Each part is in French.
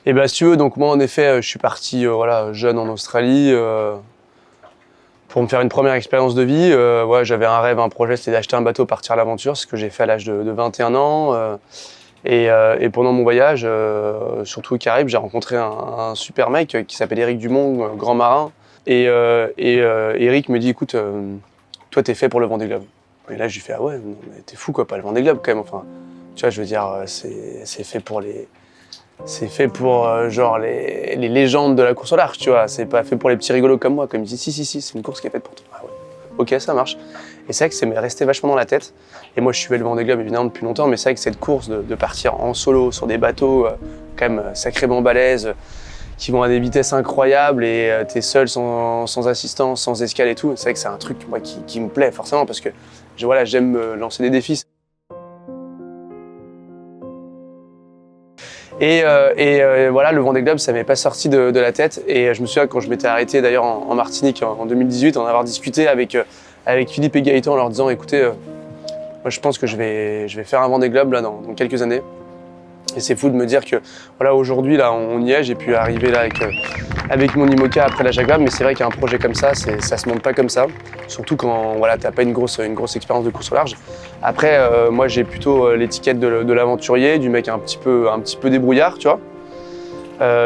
Et bah, si tu veux, donc moi en effet, je suis parti voilà, jeune en Australie pour me faire une première expérience de vie. Ouais, j'avais un rêve, un projet, c'était d'acheter un bateau, partir à l'aventure, ce que j'ai fait à l'âge de 21 ans. Et pendant mon voyage, surtout aux Caraïbes, j'ai rencontré un super mec qui s'appelle Éric Dumont, grand marin. Éric me dit, écoute, toi t'es fait pour le Vendée Globe. Et là je lui fais, ah ouais, non, mais t'es fou quoi, pas le Vendée Globe quand même. Enfin, tu vois, je veux dire, c'est fait pour genre les légendes de la course au large, tu vois. C'est pas fait pour les petits rigolos comme moi. Comme il dit, si, c'est une course qui est faite pour toi. Ah ouais. Ok, ça marche. Et c'est vrai que c'est resté vachement dans la tête. Et moi, je suivais le Vendée Globe évidemment depuis longtemps, mais c'est vrai que cette course de partir en solo sur des bateaux quand même sacrément balèzes, qui vont à des vitesses incroyables et t'es seul sans assistance, sans escale et tout. C'est vrai que c'est un truc moi, qui me plaît forcément parce que voilà, j'aime me lancer des défis. Voilà, le Vendée Globe, ça m'est pas sorti de la tête. Et je me souviens quand je m'étais arrêté d'ailleurs en Martinique en 2018, en avoir discuté avec Philippe et Gaëtan en leur disant, écoutez, moi je pense que je vais faire un Vendée Globe là dans quelques années. Et c'est fou de me dire que voilà, aujourd'hui là on y est, j'ai pu arriver là avec mon IMOCA après la Jaguar, mais c'est vrai qu'un projet comme ça se monte pas comme ça, surtout quand voilà, t'as pas une grosse expérience de course au large. Après moi j'ai plutôt l'étiquette de l'aventurier, du mec un petit peu débrouillard, tu vois,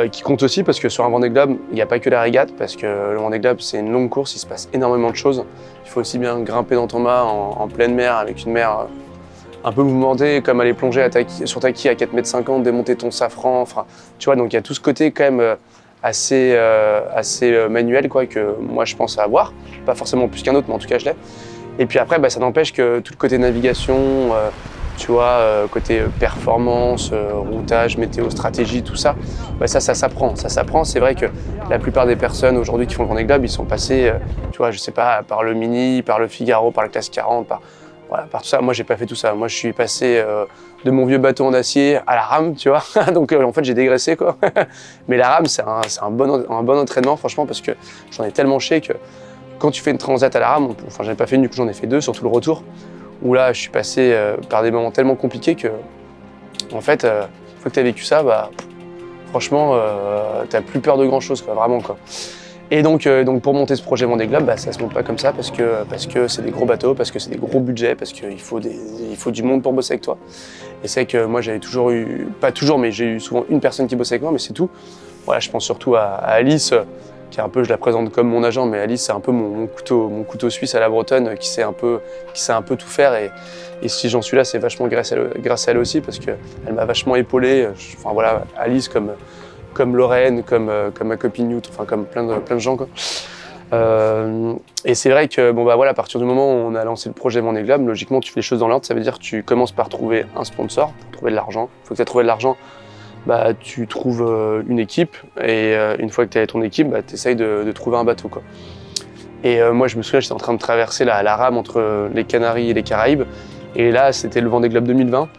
qui compte aussi parce que sur un Vendée Globe, il n'y a pas que la régate, parce que le Vendée Globe c'est une longue course, il se passe énormément de choses. Il faut aussi bien grimper dans ton mât en pleine mer avec une mer un peu mouvementé, comme aller plonger sur ta quille à 4,50 m, démonter ton safran, enfin, tu vois, donc il y a tout ce côté quand même assez manuel, quoi, que moi je pense à avoir, pas forcément plus qu'un autre, mais en tout cas je l'ai. Et puis après, bah, ça n'empêche que tout le côté navigation, tu vois, côté performance, routage, météo, stratégie, tout ça, bah, ça s'apprend, C'est vrai que la plupart des personnes aujourd'hui qui font le Vendée Globe, ils sont passés, tu vois, je sais pas, par le Mini, par le Figaro, par le Classe 40, voilà, par tout ça. Moi, j'ai pas fait tout ça. Moi, je suis passé de mon vieux bateau en acier à la rame, tu vois. Donc, en fait, j'ai dégraissé, quoi. Mais la rame, c'est un bon entraînement, franchement, parce que j'en ai tellement chié que quand tu fais une transat à la rame, enfin, j'en ai pas fait une, du coup, j'en ai fait deux, surtout le retour, où là, je suis passé par des moments tellement compliqués que, en fait, une fois que tu as vécu ça, bah, franchement, t'as plus peur de grand-chose, quoi, vraiment, quoi. Et donc pour monter ce projet Vendée Globe, bah, ça se monte pas comme ça parce que c'est des gros bateaux, parce que c'est des gros budgets, parce qu'il faut du monde pour bosser avec toi. Et c'est vrai que moi j'avais toujours eu, pas toujours, mais j'ai eu souvent une personne qui bossait avec moi, mais c'est tout. Voilà, je pense surtout à Alice, qui est un peu, je la présente comme mon agent, mais Alice c'est un peu mon couteau suisse à la bretonne, qui sait un peu tout faire. Et si j'en suis là, c'est vachement grâce à elle aussi, parce qu'elle m'a vachement épaulé. Enfin voilà, Alice comme Lorraine, comme ma copine Newt, enfin comme plein de gens, quoi. Et c'est vrai que bon bah voilà, à partir du moment où on a lancé le projet Vendée Globe, logiquement tu fais les choses dans l'ordre, ça veut dire que tu commences par trouver un sponsor, pour trouver de l'argent. Une fois que tu as trouvé de l'argent, bah tu trouves une équipe, et une fois que tu as ton équipe, bah tu essayes de trouver un bateau, quoi. Et moi je me souviens, j'étais en train de traverser la rame entre les Canaries et les Caraïbes, et là c'était le Vendée Globe 2020.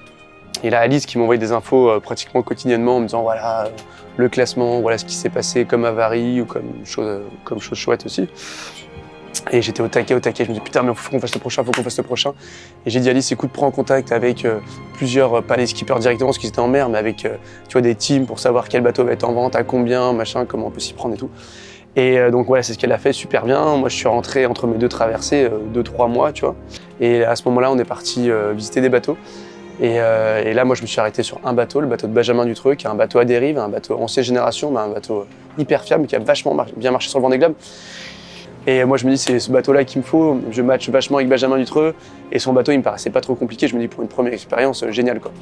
Et là, Alice qui m'envoyait des infos pratiquement quotidiennement en me disant voilà le classement, voilà ce qui s'est passé comme avarie ou comme chose chouette aussi. Et j'étais au taquet, je me dis putain mais faut qu'on fasse le prochain. Et j'ai dit Alice, écoute, prends en contact avec plusieurs, pas les skippers directement parce qu'ils étaient en mer, mais avec tu vois, des teams pour savoir quel bateau va être en vente, à combien, machin, comment on peut s'y prendre et tout. Et donc voilà, c'est ce qu'elle a fait super bien. Moi je suis rentré entre mes deux traversées 2-3 mois, tu vois. Et à ce moment-là, on est parti visiter des bateaux. Et là, moi, je me suis arrêté sur un bateau, le bateau de Benjamin Dutreux, qui est un bateau à dérive, un bateau ancienne génération, mais un bateau hyper fiable, qui a vachement bien marché sur le Vendée Globe. Et moi, je me dis, c'est ce bateau-là qu'il me faut. Je match vachement avec Benjamin Dutreux. Et son bateau, il me paraissait pas trop compliqué. Je me dis, pour une première expérience, génial, quoi.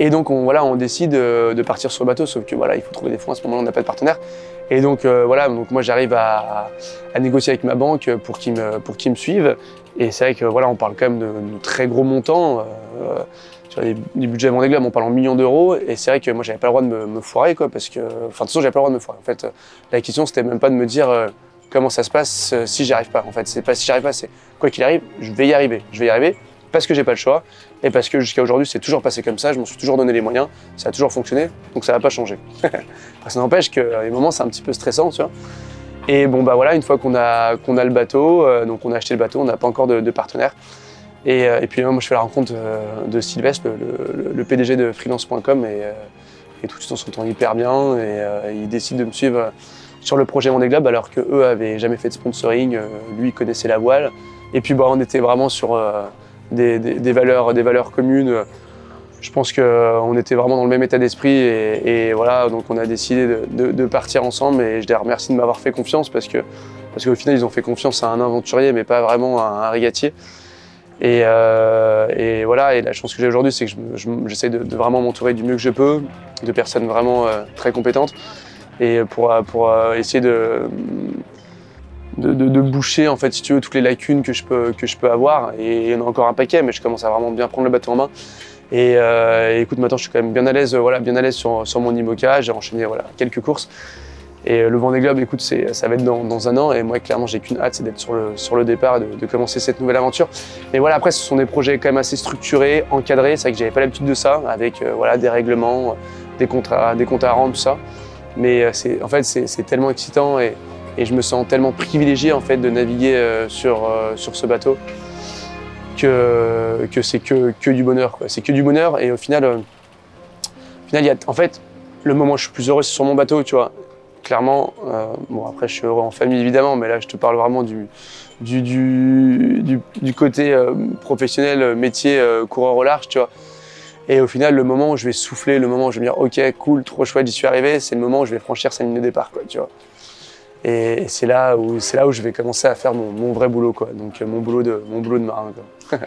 Et donc, on décide de partir sur le bateau, sauf que voilà, il faut trouver des fonds. À ce moment-là, on n'a pas de partenaire. Et donc, voilà, donc moi, j'arrive à négocier avec ma banque pour qu'ils me suivent. Et c'est vrai que voilà, on parle quand même de très gros montants. Sur les budgets Vendée Globe, on parle en millions d'euros. Et c'est vrai que moi, j'avais pas le droit de me foirer, quoi, parce que, enfin, de toute façon, j'avais pas le droit de me foirer. En fait, la question, c'était même pas de me dire comment ça se passe si j'y arrive pas. En fait, c'est pas si j'y arrive pas, c'est quoi qu'il arrive, je vais y arriver. Je vais y arriver parce que j'ai pas le choix et parce que jusqu'à aujourd'hui, c'est toujours passé comme ça. Je m'en suis toujours donné les moyens, ça a toujours fonctionné, donc ça va pas changer. Ça n'empêche qu'à des moments, c'est un petit peu stressant, tu vois. Et bon, bah voilà, une fois qu'on a le bateau, donc on a acheté le bateau, on n'a pas encore de partenaire. Et puis moi, je fais la rencontre de Sylvestre, le PDG de freelance.com, et et tout de suite on s'entend hyper bien et il décide de me suivre sur le projet Vendée Globe alors qu'eux avaient jamais fait de sponsoring, lui il connaissait la voile. Et puis on était vraiment sur des valeurs communes. Je pense qu'on était vraiment dans le même état d'esprit et voilà, donc on a décidé de partir ensemble et je les remercie de m'avoir fait confiance parce qu'au final ils ont fait confiance à un aventurier mais pas vraiment à un régatier. Et voilà, et la chance que j'ai aujourd'hui c'est que j'essaie de vraiment m'entourer du mieux que je peux, de personnes vraiment très compétentes et pour essayer de boucher en fait, si tu veux, toutes les lacunes que je peux avoir. Et il y en a encore un paquet, mais je commence à vraiment bien prendre le bateau en main. Et écoute, maintenant je suis quand même bien à l'aise, bien à l'aise sur mon IMOCA. J'ai enchaîné quelques courses. Et le Vendée Globe, écoute, ça va être dans un an. Et moi, clairement, j'ai qu'une hâte, c'est d'être sur le départ, de commencer cette nouvelle aventure. Mais voilà, après, ce sont des projets quand même assez structurés, encadrés. C'est vrai que j'avais pas l'habitude de ça, avec des règlements, des comptes à rendre, tout ça. Mais en fait, c'est tellement excitant et je me sens tellement privilégié en fait de naviguer sur ce bateau que c'est que du bonheur, quoi. C'est que du bonheur et au final il y a en fait le moment où je suis plus heureux c'est sur mon bateau, tu vois. Clairement, bon après je suis heureux en famille évidemment, mais là je te parle vraiment du côté professionnel, métier, coureur au large, tu vois. Et au final, le moment où je vais souffler, le moment où je vais me dire ok, cool, trop chouette, j'y suis arrivé, c'est le moment où je vais franchir sa ligne de départ, quoi, tu vois. Et c'est là où je vais commencer à faire mon vrai boulot, quoi. Donc mon boulot de marin, quoi.